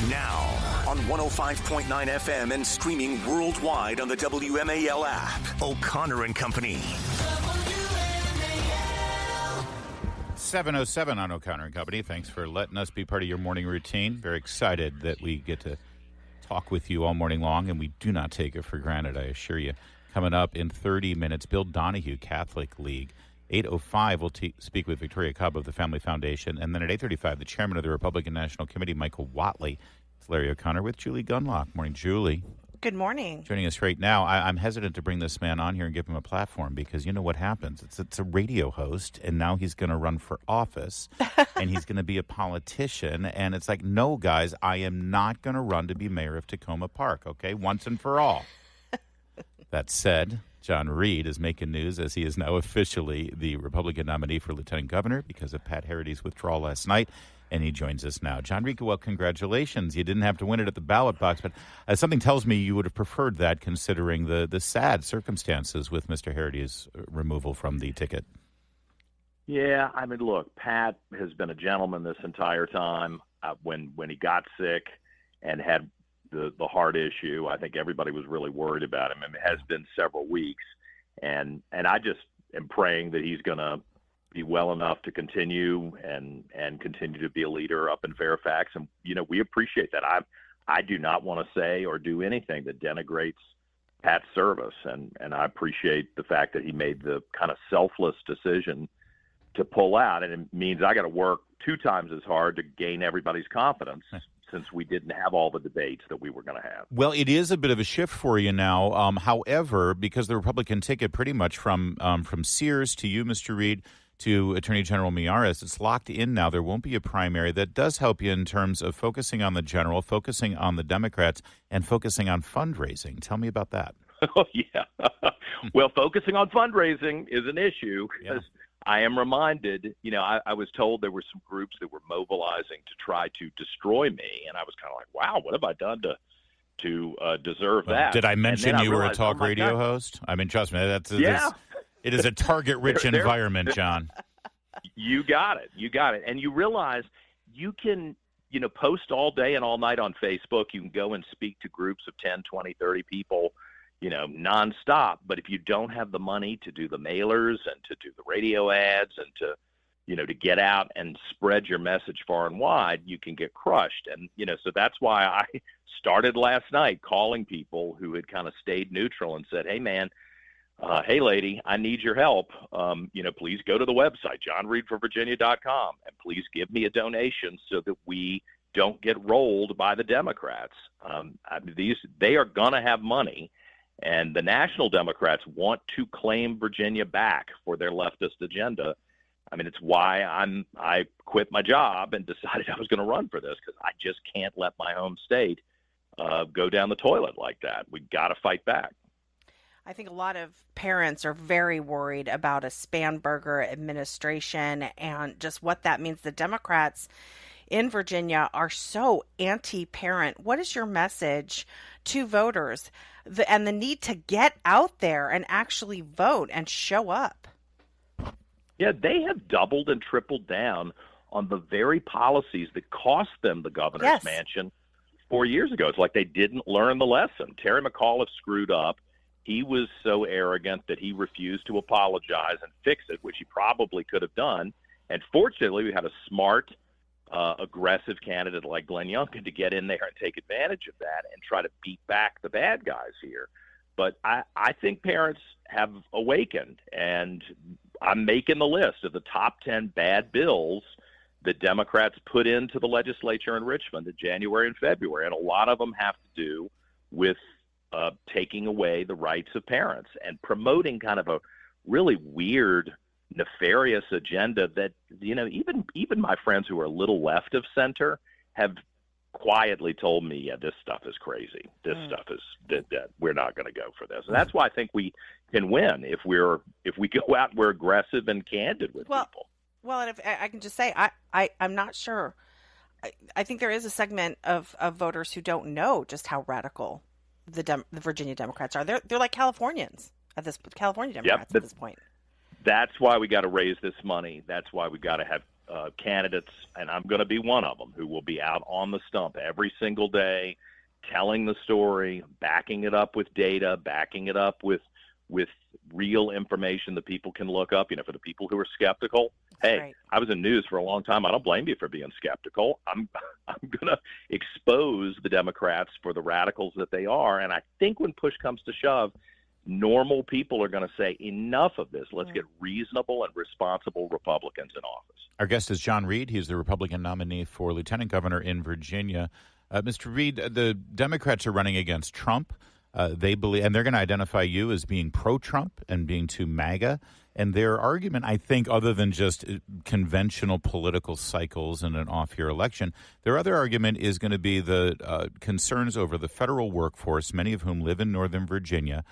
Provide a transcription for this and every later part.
Now, on 105.9 FM and streaming worldwide on the WMAL app. O'Connor and Company. 7:07 on O'Connor and Company. Thanks for letting us be part of your morning routine. Very excited that we get to talk with you all morning long, and we do not take it for granted, I assure you. Coming up in 30 minutes, Bill Donohue, Catholic League. 8:05, we'll speak with Victoria Cobb of the Family Foundation. And then at 8:35, the chairman of the Republican National Committee, Michael Whatley. It's Larry O'Connor with Julie Gunlock. Morning, Julie. Good morning. Joining us right now, I'm hesitant to bring this man on here and give him a platform because you know what happens. It's a radio host, and now he's going to run for office, and he's going to be a politician. And it's like, no, guys, I am not going to run to be mayor of Tacoma Park, okay, once and for all. That said, John Reid is making news as he is now officially the Republican nominee for lieutenant governor because of Pat Harrity's withdrawal last night. And he joins us now. John Reid, well, congratulations. You didn't have to win it at the ballot box, but something tells me you would have preferred that considering the sad circumstances with Mr. Harrity's removal from the ticket. Yeah, I mean, look, Pat has been a gentleman this entire time. When he got sick and had the heart issue, I think everybody was really worried about him. I mean, it has been several weeks, and I just am praying that he's going to be well enough to continue and continue to be a leader up in Fairfax. And, you know, we appreciate that. I do not want to say or do anything that denigrates Pat's service. And I appreciate the fact that he made the kind of selfless decision to pull out. And it means I got to work 2 times as hard to gain everybody's confidence since we didn't have all the debates that we were going to have. Well, it is a bit of a shift for you now. However, because the Republican ticket pretty much from Sears to you, Mr. Reid, to Attorney General Miyares, it's locked in now. There won't be a primary. That does help you in terms of focusing on the general, focusing on the Democrats, and focusing on fundraising. Tell me about that. Oh, yeah. Well, focusing on fundraising is an issue because I am reminded, you know, I was told there were some groups that were mobilizing to try to destroy me, and I was kind of like, wow, what have I done to deserve that? Did I mention you were a talk radio host? I mean, trust me, it is a target-rich environment, John. You got it. And you realize you can, you know, post all day and all night on Facebook. You can go and speak to groups of 10, 20, 30 people, you know, nonstop. But if you don't have the money to do the mailers and to do the radio ads and to, you know, to get out and spread your message far and wide, you can get crushed. And, you know, so that's why I started last night calling people who had kind of stayed neutral and said, hey, man, hey, lady, I need your help. You know, please go to the website, johnreidforvirginia.com, and please give me a donation so that we don't get rolled by the Democrats. They are going to have money, and the national Democrats want to claim Virginia back for their leftist agenda. I mean, it's why I quit my job and decided I was going to run for this, because I just can't let my home state go down the toilet like that. We've got to fight back. I think a lot of parents are very worried about a Spanberger administration and just what that means. The Democrats in Virginia are so anti-parent. What is your message to voters and the need to get out there and actually vote and show up? Yeah, they have doubled and tripled down on the very policies that cost them the governor's mansion 4 years ago. It's like they didn't learn the lesson. Terry McAuliffe screwed up. He was so arrogant that he refused to apologize and fix it, which he probably could have done. And fortunately, we had a smart, aggressive candidate like Glenn Youngkin to get in there and take advantage of that and try to beat back the bad guys here. But I think parents have awakened, and I'm making the list of the top 10 bad bills that Democrats put into the legislature in Richmond in January and February, and a lot of them have to do with taking away the rights of parents and promoting kind of a really weird, nefarious agenda that, you know, even my friends who are a little left of center have quietly told me, yeah, this stuff is crazy. This stuff is that we're not going to go for this. And that's why I think we can win if we go out and we're aggressive and candid with people. Well, and if I can just say, I'm not sure. I think there is a segment of voters who don't know just how radical the Virginia Democrats are. They're like Californians at this Democrats at this point. That's why we got to raise this money. That's why we got to have candidates, and I'm going to be one of them, who will be out on the stump every single day, telling the story, backing it up with data, backing it up with real information that people can look up. For the people who are skeptical, hey, right. I was in news for a long time. I don't blame you for being skeptical. I'm going to expose the Democrats for the radicals that they are. And I think when push comes to shove, normal people are going to say, enough of this. Let's get reasonable and responsible Republicans in office. Our guest is John Reid. He's the Republican nominee for lieutenant governor in Virginia. Mr. Reid, the Democrats are running against Trump. They believe, and they're going to identify you as being pro-Trump and being too MAGA. And their argument, I think, other than just conventional political cycles in an off-year election, their other argument is going to be the concerns over the federal workforce, many of whom live in Northern Virginia,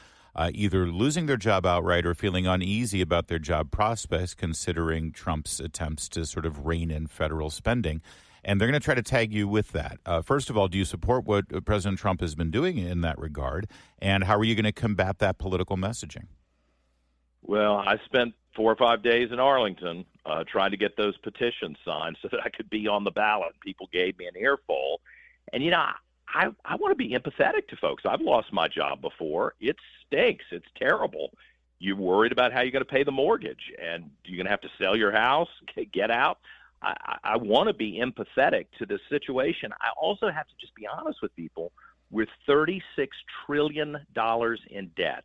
either losing their job outright or feeling uneasy about their job prospects, considering Trump's attempts to sort of rein in federal spending. And they're going to try to tag you with that. First of all, do you support what President Trump has been doing in that regard? And how are you going to combat that political messaging? Well, I spent 4 or 5 days in Arlington trying to get those petitions signed so that I could be on the ballot. People gave me an earful. And, I want to be empathetic to folks. I've lost my job before. It stinks. It's terrible. You're worried about how you're going to pay the mortgage, and you're going to have to sell your house, get out. I want to be empathetic to this situation. I also have to just be honest with people. We're $36 trillion in debt.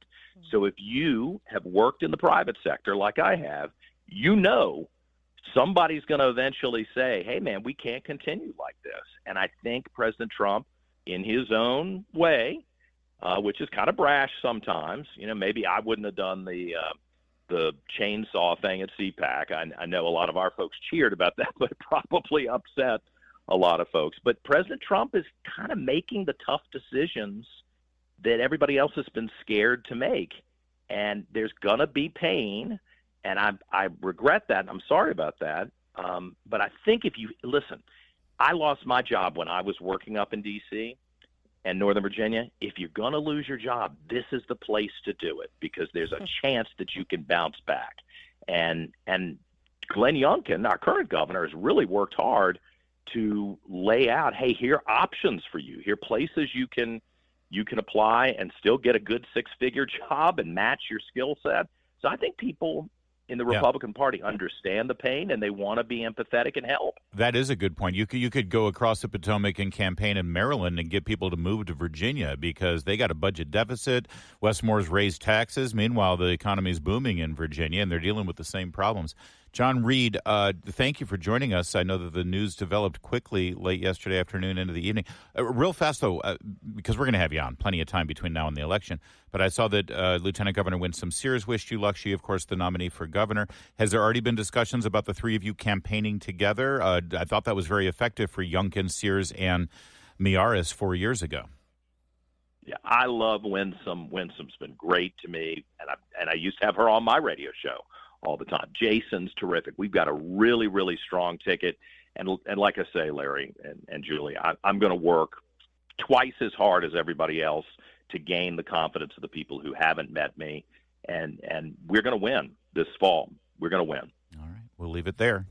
So if you have worked in the private sector like I have, somebody's going to eventually say, hey, man, we can't continue like this. And I think President Trump, in his own way, which is kind of brash sometimes, maybe I wouldn't have done the chainsaw thing at CPAC. I know a lot of our folks cheered about that, but it probably upset a lot of folks. But President Trump is kind of making the tough decisions that everybody else has been scared to make. And there's going to be pain, and I regret that, and I'm sorry about that. But I think if you – listen, I lost my job when I was working up in D.C., and Northern Virginia. If you're going to lose your job, this is the place to do it, because there's a chance that you can bounce back. And Glenn Youngkin, our current governor, has really worked hard to lay out, hey, here are options for you. Here are places you can apply and still get a good six-figure job and match your skill set. So I think people in the Republican Party understand the pain, and they want to be empathetic and help. That is a good point. You could go across the Potomac and campaign in Maryland and get people to move to Virginia because they got a budget deficit. Westmore's raised taxes. Meanwhile, the economy is booming in Virginia, and they're dealing with the same problems. John Reid, thank you for joining us. I know that the news developed quickly late yesterday afternoon into the evening. Real fast, though, because we're going to have you on plenty of time between now and the election. But I saw that Lieutenant Governor Winsome Sears wished you luck. She, of course, the nominee for governor. Has there already been discussions about the three of you campaigning together? I thought that was very effective for Youngkin, Sears, and Miaris 4 years ago. Yeah, I love Winsome. Winsome's been great to me, and I used to have her on my radio show all the time. Jason's terrific. We've got a really, really strong ticket. And like I say, Larry and Julie, I'm going to work twice as hard as everybody else to gain the confidence of the people who haven't met me. And we're going to win this fall. We're going to win. All right. We'll leave it there.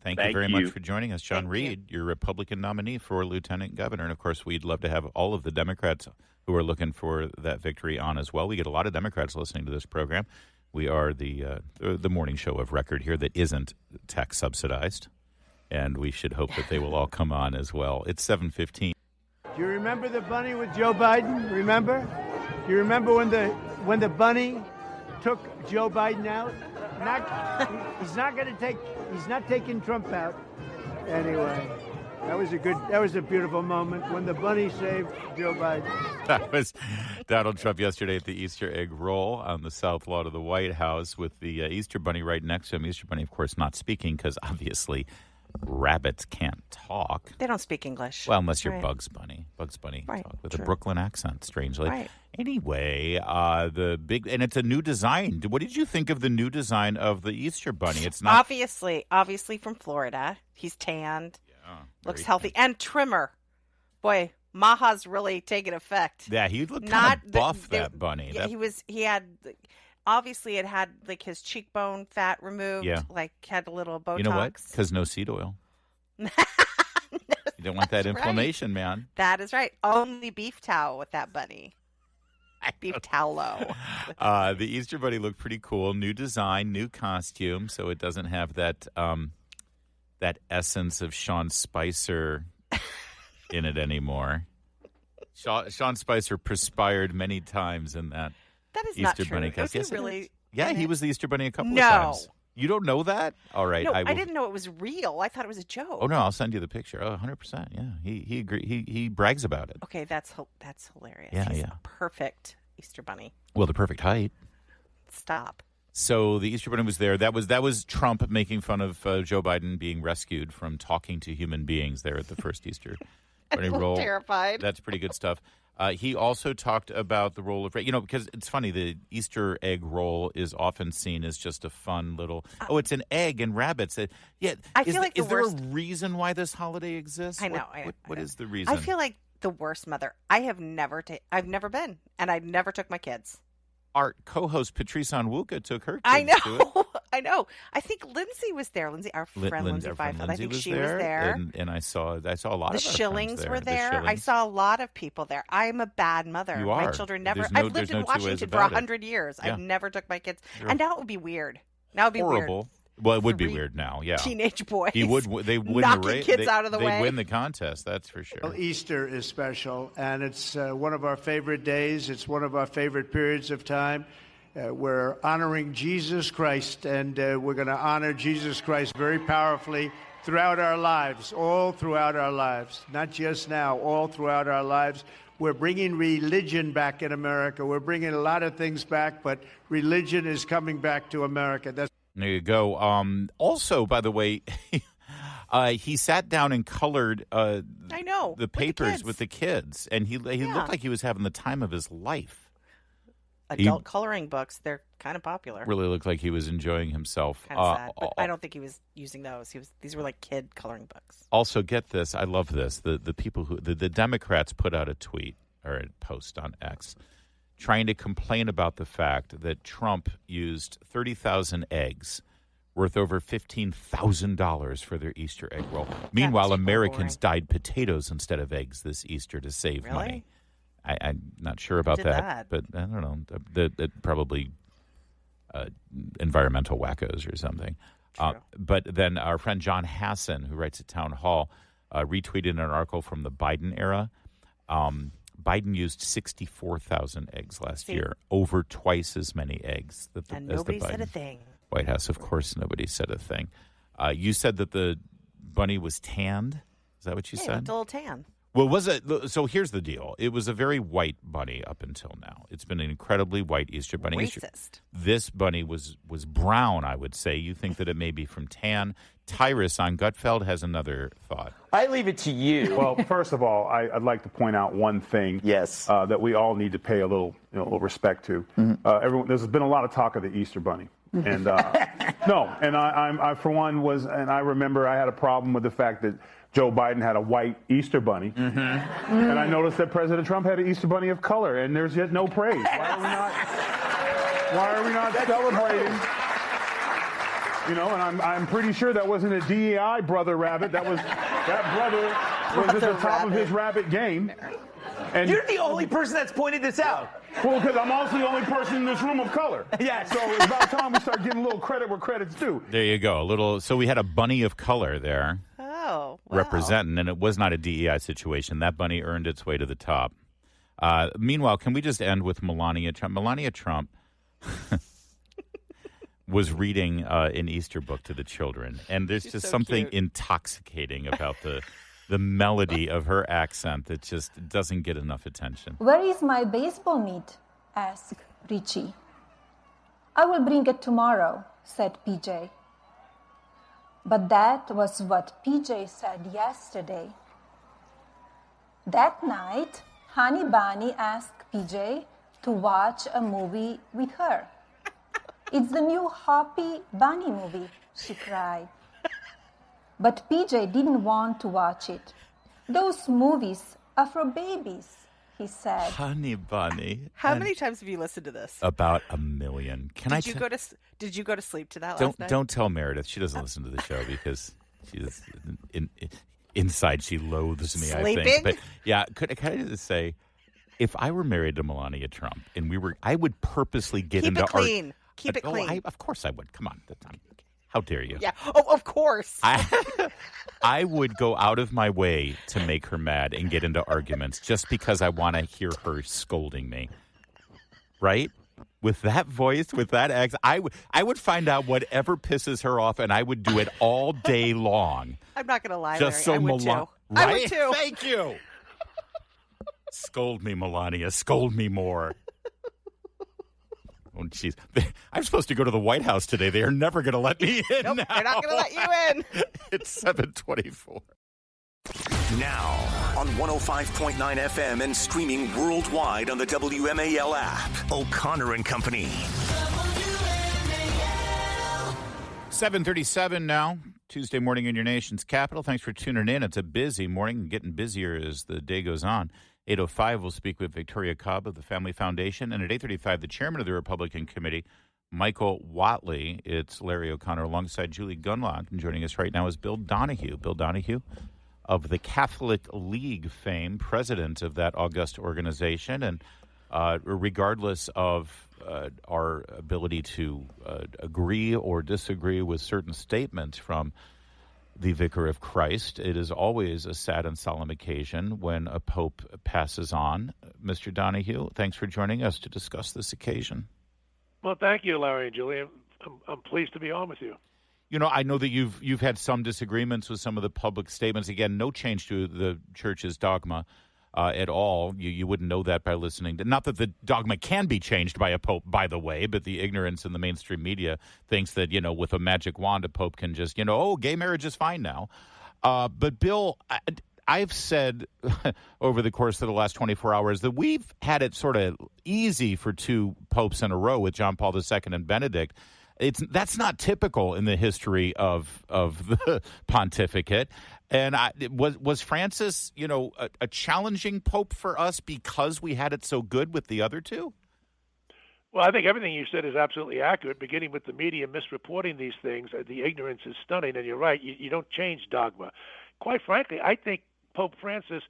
Thank you very much for joining us. John Reid, your Republican nominee for lieutenant governor. And, of course, we'd love to have all of the Democrats who are looking for that victory on as well. We get a lot of Democrats listening to this program. We are the morning show of record here that isn't tax subsidized, and we should hope that they will all come on as well. It's 7:15. Do you remember the bunny with Joe Biden? Remember? Do you remember when the bunny took Joe Biden out? He's not taking Trump out. Anyway, that was a beautiful moment when the bunny saved Joe Biden. That was Donald Trump yesterday at the Easter egg roll on the south lawn of the White House with the Easter bunny right next to him. Easter bunny, of course, not speaking because obviously rabbits can't talk. They don't speak English. Well, unless you're Bugs Bunny. Bugs Bunny talk with a Brooklyn accent, strangely. Right. Anyway, and it's a new design. What did you think of the new design of the Easter bunny? It's not obviously from Florida. He's tanned. Yeah, looks healthy and trimmer. Boy, Maha's really taken effect. Yeah, he looked kind of buff, that bunny. Yeah, he had obviously it had like his cheekbone fat removed, like had a little Botox. You know what? Because no seed oil. You don't want that inflammation, man. That is right. Only beef towel with that bunny. Beef tallow. The Easter Bunny looked pretty cool. New design, new costume, so it doesn't have that that essence of Sean Spicer in it anymore. Sean Spicer perspired many times in that is Easter not true. Bunny costume. Was he really? Yeah, he was the Easter Bunny a couple of times. You don't know that? All right. No, I didn't know it was real. I thought it was a joke. Oh, no, I'll send you the picture. Oh, 100%. Yeah, he agreed. He brags about it. Okay, that's hilarious. Yeah, He's a perfect Easter Bunny. Well, the perfect height. Stop. So the Easter Bunny was there. That was Trump making fun of Joe Biden being rescued from talking to human beings there at the first Easter Bunny roll. Terrified. That's pretty good stuff. He also talked about the role of, because it's funny, the Easter egg roll is often seen as just a fun little, it's an egg and rabbits. I feel like is there a reason why this holiday exists? I know. What is the reason? I feel like the worst mother. I've never been, and I never took my kids. Our co-host Patrice Onwuka took her kids to it. I know. I think Lindsay was there. Our friend Lindsay Fifield. I think she was there. And I saw a lot the of Shillings there. were there. I saw a lot of people there. I'm a bad mother. You are. My children never. I've lived in Washington for 100 years. Yeah. I've never took my kids. Sure. And now it would be weird. Now it would be horrible. Weird. Well, it would be weird now, yeah. Teenage boys. They wouldn't knocking kids out of the way. They'd win the contest, that's for sure. Well, Easter is special, and it's one of our favorite days. It's one of our favorite periods of time. We're honoring Jesus Christ, and we're going to honor Jesus Christ very powerfully throughout our lives, all throughout our lives, not just now, all throughout our lives. We're bringing religion back in America. We're bringing a lot of things back, but religion is coming back to America. There you go. Also, by the way, he sat down and colored the papers with the kids, and he looked like he was having the time of his life. Adult coloring books, they're kind of popular. Really looked like he was enjoying himself. Kind of sad, but I don't think he was using those. These were like kid coloring books. Also, get this. I love this. The people the Democrats put out a tweet or a post on X trying to complain about the fact that Trump used 30,000 eggs worth over $15,000 for their Easter egg roll. Meanwhile, Americans dyed potatoes instead of eggs this Easter to save money. I'm not sure about that, but I don't know. That probably environmental wackos or something. But then our friend John Hassan, who writes at Town Hall, retweeted an article from the Biden era. Biden used 64,000 eggs last year, over twice as many eggs as the nobody Biden said a thing. White House. Of course, nobody said a thing. You said that the bunny was tanned. Is that what you said? It looked a little tan. Well, so here's the deal. It was a very white bunny up until now. It's been an incredibly white Easter bunny. Racist. This bunny was brown, I would say. You think that it may be from tan. Tyrus on Gutfeld has another thought. I leave it to you. Well, first of all, I'd like to point out one thing. Yes. That we all need to pay a little respect to. Mm-hmm. There's been a lot of talk of the Easter bunny. And I for one I remember I had a problem with the fact that Joe Biden had a white Easter bunny, and I noticed that President Trump had an Easter bunny of color, and there's yet no praise. Why are we not celebrating? And I'm pretty sure that wasn't a DEI brother rabbit. That brother was at the top of his rabbit game. And you're the only person that's pointed this out. Well, because I'm also the only person in this room of color. Yeah. So it's about time we start giving a little credit where credit's due. There you go. So we had a bunny of color there. Oh, wow. Representing, and it was not a DEI situation. That bunny earned its way to the top. Meanwhile, can we just end with Melania Trump? Melania Trump was reading an Easter book to the children, and there's just something intoxicating about the melody of her accent that just doesn't get enough attention. Where is my baseball mitt? Asked Richie. I will bring it tomorrow, said PJ. But that was what PJ said yesterday. That night, Honey Bunny asked PJ to watch a movie with her. It's the new Hoppy Bunny movie, she cried. But PJ didn't want to watch it. Those movies are for babies. he said. Honey bunny. How many times have you listened to this? About 1 million. Did you go to sleep to that last night? Don't tell Meredith. She doesn't listen to the show because she's inside she loathes me, Sleeping? I think. But yeah, could I just say, if I were married to Melania Trump and I would purposely get into Keep it clean. Keep it clean. Of course I would. Come on. How dare you? Yeah. Oh, of course. I would go out of my way to make her mad and get into arguments just because I want to hear her scolding me. Right? With that voice, with that accent, I would find out whatever pisses her off, and I would do it all day long. I'm not going to lie, just Larry. so I would too. Right? I would too. Thank you. Scold me, Melania. Scold me more. Oh, jeez. I'm supposed to go to the White House today. They are never going to let me in. Nope, now. they're not going to let you in. It's 7:24. Now on 105.9 FM and streaming worldwide on the WMAL app. O'Connor and Company. 7:37 now, Tuesday morning in your nation's capital. Thanks for tuning in. It's a busy morning, getting busier as the day goes on. 8:05, we'll speak with Victoria Cobb of the Family Foundation. And at 8:35, the chairman of the Republican Committee, Michael Whatley. It's Larry O'Connor alongside Julie Gunlock. And joining us right now is Bill Donohue. Bill Donohue of the Catholic League fame, president of that august organization. And regardless of our ability to agree or disagree with certain statements from the Vicar of Christ, it is always a sad and solemn occasion when a pope passes on. Mr. Donohue, thanks for joining us to discuss this occasion. Well, thank you, Larry and Julie. I'm pleased to be on with you. You know, I know that you've had some disagreements with some of the public statements. Again, no change to the church's dogma at all. You wouldn't know that by listening. Not that the dogma can be changed by a pope, by the way, but the ignorance in the mainstream media thinks that, with a magic wand, a pope can just, gay marriage is fine now. But, Bill, I've said over the course of the last 24 hours that we've had it sort of easy for two popes in a row with John Paul II and Benedict. That's not typical in the history of the pontificate. And was Francis, a challenging pope for us because we had it so good with the other two? Well, I think everything you said is absolutely accurate, beginning with the media misreporting these things. The ignorance is stunning, and you're right. You don't change dogma. Quite frankly, I think Pope Francis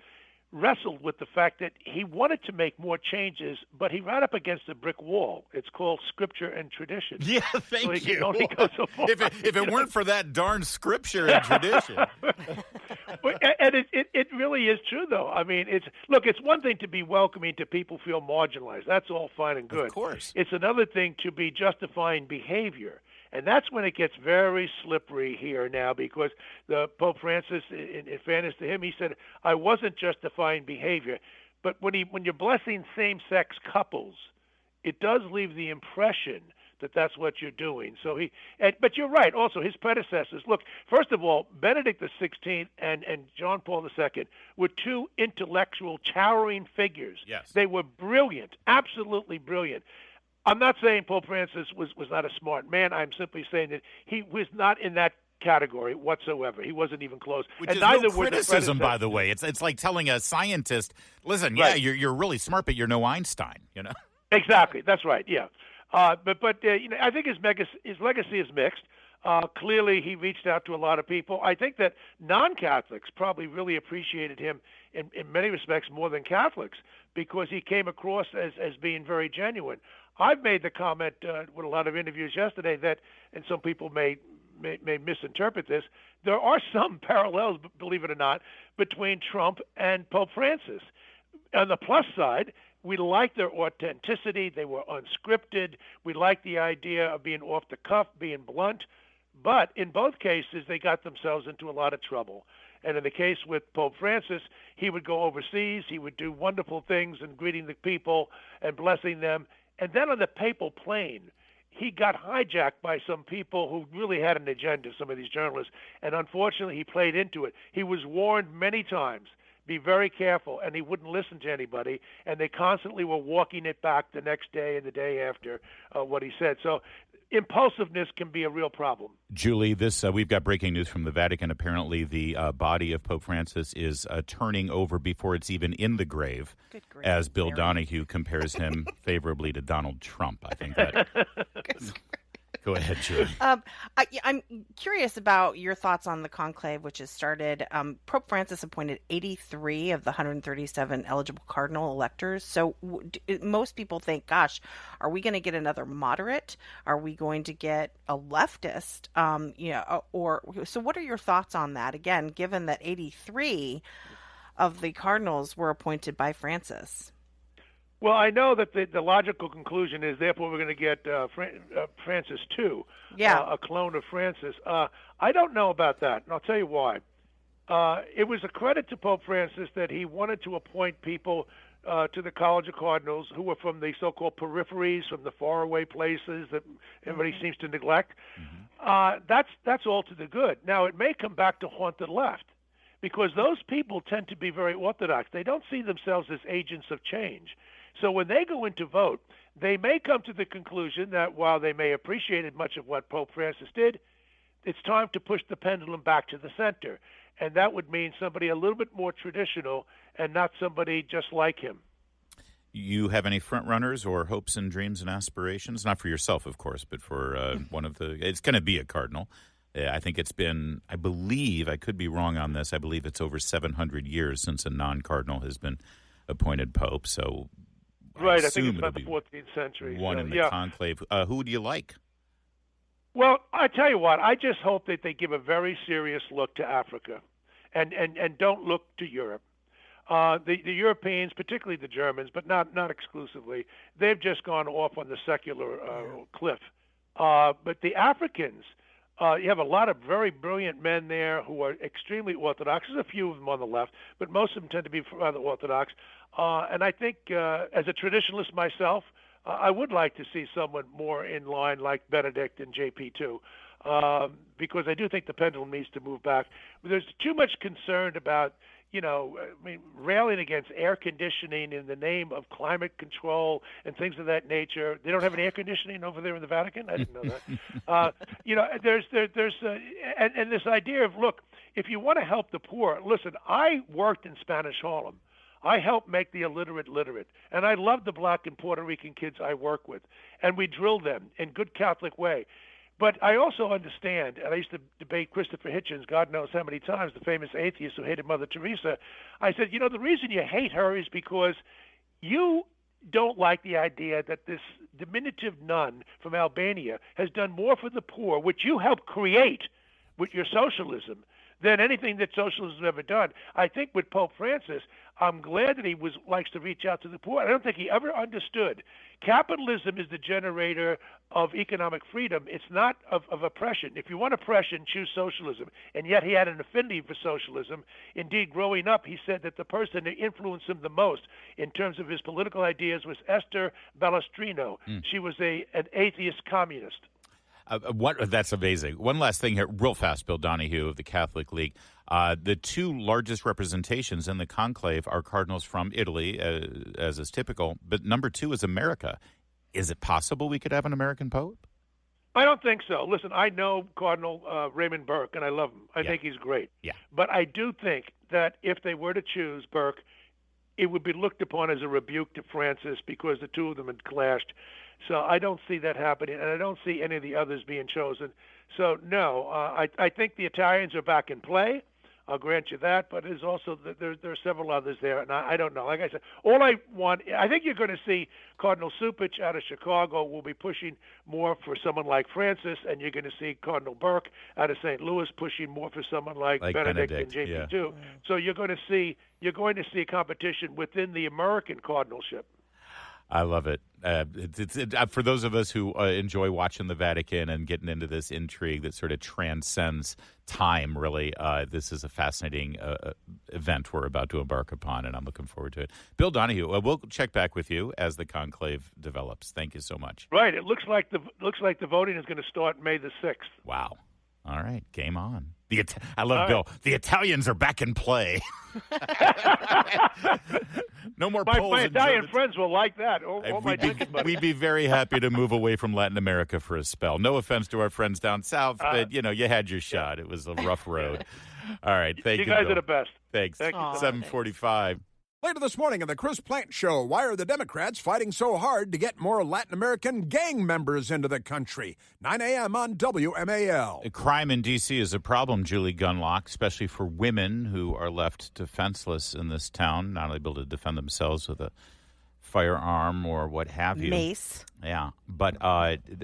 wrestled with the fact that he wanted to make more changes, but he ran up against a brick wall. It's called scripture and tradition. Yeah, thank you. So he can only go so far. If it weren't for that darn scripture and tradition. And it really is true, though. I mean, it's one thing to be welcoming to people who feel marginalized. That's all fine and good. Of course. It's another thing to be justifying behavior. And that's when it gets very slippery here now, because the Pope Francis, in fairness to him, he said, I wasn't justifying behavior. But when you're blessing same-sex couples, it does leave the impression that that's what you're doing. So but you're right. Also, his predecessors. Look, first of all, Benedict XVI and John Paul II were two intellectual, towering figures. Yes. They were brilliant, absolutely brilliant. I'm not saying Pope Francis was not a smart man. I'm simply saying that he was not in that category whatsoever. He wasn't even close. Which and is neither no criticism, by the way. It's like telling a scientist, listen, right. Yeah, you're really smart, but you're no Einstein, Exactly. That's right, yeah. But I think his legacy is mixed. Clearly, he reached out to a lot of people. I think that non-Catholics probably really appreciated him in many respects more than Catholics, because he came across as being very genuine. I've made the comment with a lot of interviews yesterday that, and some people may misinterpret this, there are some parallels, believe it or not, between Trump and Pope Francis. On the plus side, we like their authenticity. They were unscripted. We like the idea of being off the cuff, being blunt. But in both cases, they got themselves into a lot of trouble. And in the case with Pope Francis, he would go overseas. He would do wonderful things and greeting the people and blessing them. And then on the papal plane, he got hijacked by some people who really had an agenda, some of these journalists. And unfortunately, he played into it. He was warned many times, be very careful, and he wouldn't listen to anybody. And they constantly were walking it back the next day and the day after what he said. So impulsiveness can be a real problem. Julie, we've got breaking news from the Vatican. Apparently, the body of Pope Francis is turning over before it's even in the grave, as Bill Donohue compares him favorably to Donald Trump. I think that. Go ahead, Julie. I'm curious about your thoughts on the conclave, which has started. Pope Francis appointed 83 of the 137 eligible cardinal electors. So most people think, gosh, are we going to get another moderate? Are we going to get a leftist? So what are your thoughts on that? Again, given that 83 of the cardinals were appointed by Francis. Well, I know that the logical conclusion is, therefore, we're going to get Francis II, a clone of Francis. I don't know about that, and I'll tell you why. It was a credit to Pope Francis that he wanted to appoint people to the College of Cardinals who were from the so-called peripheries, from the faraway places that everybody seems to neglect. That's all to the good. Now, it may come back to haunt the left, because those people tend to be very orthodox. They don't see themselves as agents of change. So when they go in to vote, they may come to the conclusion that while they may appreciate much of what Pope Francis did, it's time to push the pendulum back to the center. And that would mean somebody a little bit more traditional and not somebody just like him. You have any front runners or hopes and dreams and aspirations? Not for yourself, of course, but for one of the – it's going to be a cardinal. I think it's been – I believe – I could be wrong on this. I believe it's over 700 years since a non-cardinal has been appointed pope. So – right, I think it's about the 14th century. One in the conclave. Who do you like? Well, I tell you what, I just hope that they give a very serious look to Africa and don't look to Europe. The Europeans, particularly the Germans, but not exclusively, they've just gone off on the secular cliff. But the Africans, you have a lot of very brilliant men there who are extremely orthodox. There's a few of them on the left, but most of them tend to be rather orthodox. And I think as a traditionalist myself, I would like to see someone more in line like Benedict and JP too, because I do think the pendulum needs to move back. There's too much concern about, railing against air conditioning in the name of climate control and things of that nature. They don't have any air conditioning over there in the Vatican? I didn't know that. And this idea of, look, if you want to help the poor, listen, I worked in Spanish Harlem. I help make the illiterate literate, and I love the black and Puerto Rican kids I work with, and we drill them in good Catholic way. But I also understand, and I used to debate Christopher Hitchens, God knows how many times, the famous atheist who hated Mother Teresa. I said, the reason you hate her is because you don't like the idea that this diminutive nun from Albania has done more for the poor, which you helped create with your socialism, than anything that socialism has ever done. I think with Pope Francis, I'm glad that he likes to reach out to the poor. I don't think he ever understood. Capitalism is the generator of economic freedom. It's not of oppression. If you want oppression, choose socialism. And yet he had an affinity for socialism. Indeed, growing up, he said that the person that influenced him the most in terms of his political ideas was Esther Balestrino. She was an atheist communist. That's amazing. One last thing here, real fast, Bill Donohue of the Catholic League. The two largest representations in the conclave are cardinals from Italy, as is typical, but number two is America. Is it possible we could have an American pope? I don't think so. Listen, I know Cardinal Raymond Burke, and I love him. I think he's great. Yeah. But I do think that if they were to choose Burke, it would be looked upon as a rebuke to Francis because the two of them had clashed. So I don't see that happening, and I don't see any of the others being chosen. So, no, I think the Italians are back in play. I'll grant you that, but there's also there are several others there, and I don't know. Like I said, I think you're going to see Cardinal Cupich out of Chicago will be pushing more for someone like Francis, and you're going to see Cardinal Burke out of St. Louis pushing more for someone like Benedict and JP too. So you're going to see a competition within the American cardinalship. I love it. For those of us who enjoy watching the Vatican and getting into this intrigue that sort of transcends time, really, this is a fascinating event we're about to embark upon, and I'm looking forward to it. Bill Donohue, we'll check back with you as the conclave develops. Thank you so much. Right. It looks like the voting is going to start May the 6th. Wow. All right. Game on. I love Bill. The Italians are back in play. No more My Poles and Italian Germans. friends will like that. All my drinking buddies. We'd be very happy to move away from Latin America for a spell. No offense to our friends down south, but, you had your shot. It was a rough road. All right, thank you, You guys Bill. are the best. Thanks. Thank you so much. 7:45. Later this morning on the Chris Plant Show, why are the Democrats fighting so hard to get more Latin American gang members into the country? 9 a.m. on WMAL. Crime in D.C. is a problem, Julie Gunlock, especially for women who are left defenseless in this town, not able to defend themselves with a firearm or what have you. Mace. Yeah, but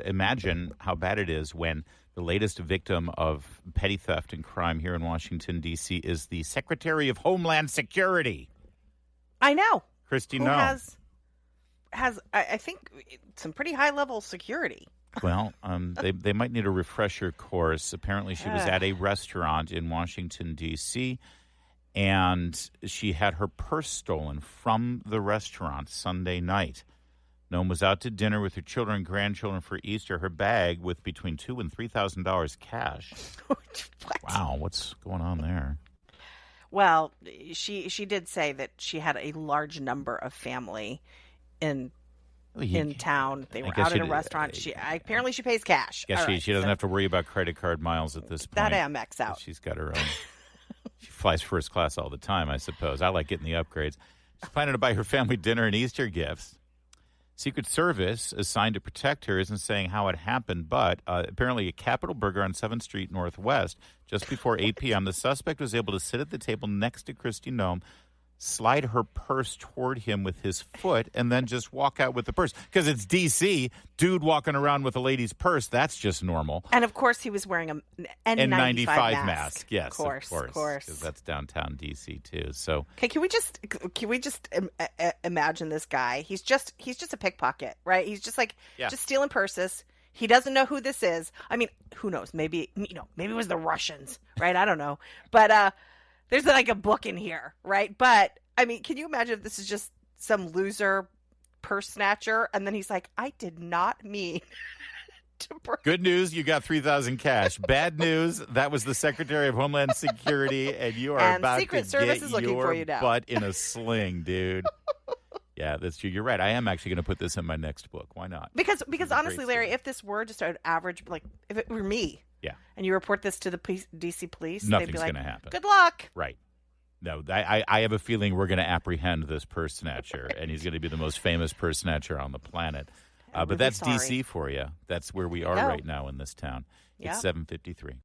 imagine how bad it is when the latest victim of petty theft and crime here in Washington, D.C. is the Secretary of Homeland Security. I know. Kristi Who Noem. has I think some pretty high level security. Well, they might need a refresher course. Apparently, she was at a restaurant in Washington, D.C., and she had her purse stolen from the restaurant Sunday night. Noem was out to dinner with her children and grandchildren for Easter. Her bag with between $2,000 and $3,000 cash. What? Wow, what's going on there? Well, she did say that she had a large number of family in town. They were out at a restaurant. Apparently she pays cash. Yeah, she doesn't have to worry about credit card miles at this point. That Amex out. She's got her own. She flies first class all the time, I suppose. I like getting the upgrades. She's planning to buy her family dinner and Easter gifts. Secret Service, assigned to protect her, isn't saying how it happened, but apparently a Capitol Burger on 7th Street Northwest, just before 8 p.m., the suspect was able to sit at the table next to Kristi Noem, slide her purse toward him with his foot, and then just walk out with the purse. Because it's D.C., dude walking around with a lady's purse, that's just normal. And, of course, he was wearing an N95 mask. Yes, of course. Because that's downtown D.C., too. So, okay, can we just imagine this guy? He's just a pickpocket, right? He's just just stealing purses. He doesn't know who this is. I mean, who knows? Maybe it was the Russians, right? I don't know. But there's like a book in here, right? But I mean, can you imagine if this is just some loser purse snatcher, and then he's like, "I did not mean to." Good news, you got $3,000 cash. Bad news, that was the Secretary of Homeland Security, and you are about Secret to Service get is looking your for you now. butt in a sling, dude. Yeah, that's true. You're right. I am actually going to put this in my next book. Why not? Because honestly, Larry, if this were just an average, like if it were me. Yeah. And you report this to the D.C. police, nothing's they'd be like, going to happen. Good luck. Right. No, I have a feeling we're going to apprehend this purse snatcher, and he's going to be the most famous purse snatcher on the planet. But that's D.C. for you. That's where we are right now in this town. It's 7:53.